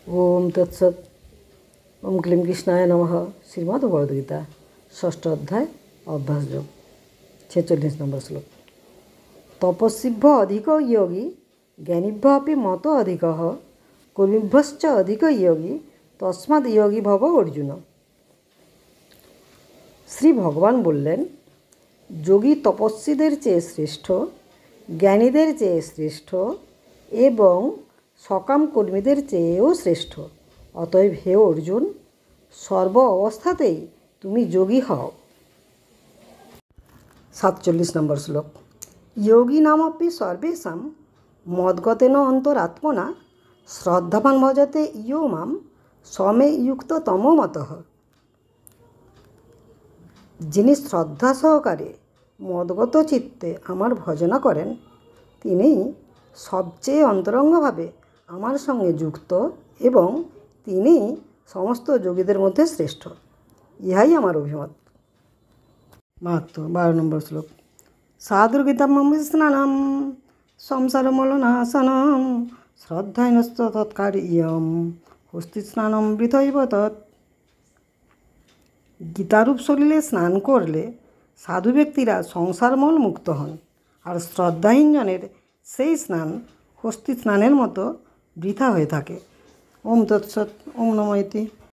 ओम तत्सत। ओम क्लीं कृष्णाय नमः। श्रीमद् भगवद्गीता षष्ठ अध्याय अभ्यास योग 46 नंबर श्लोक। तपस्विभ्य अधिक योगी ज्ञानिभ्य अपि मत अधिक कर्मिभ्यश्च अधिक योगी तस्माद् योगी भव अर्जुन। শ্রী ভগবান বললেন, যোগী তপস্বীদের চেয়ে শ্রেষ্ঠ, জ্ঞানীদের চেয়ে শ্রেষ্ঠ এবং সকাম কর্মীদের চেয়েও শ্রেষ্ঠ। অতএব হে অর্জুন, সর্ব অবস্থাতেই তুমি যোগী হও। 47 নম্বর শ্লোক। যোগী নামপি সর্বেষাং মদ্গতেন অন্তরাত্মনা শ্রদ্ধাবান ভজতে ইয়ো মাম সমে যুক্ত তমোমতঃ। যিনি শ্রদ্ধা সহকারে মদগত চিত্তে আমার ভজনা করেন, তিনিই সবচেয়ে অন্তরঙ্গভাবে আমার সঙ্গে যুক্ত এবং তিনিই সমস্ত যোগীদের মধ্যে শ্রেষ্ঠ। ইহাই আমার অভিমত। 12 নম্বর শ্লোক। সাধুর্গীতামৃত স্নানম সংসারমলনাশনম শ্রদ্ধায়নস্ত তৎকার্যম হস্তি স্নানম বৃথৈব তৎ। গীতারূপ সলিলে স্নান করলে সাধু ব্যক্তিরা সংসারমল মুক্ত হন, আর শ্রদ্ধাহীন জনের সেই স্নান হস্তি স্নানের মতো বৃথা হয়ে থাকে। ওম তৎসৎ। ওম নমঃ ইতি।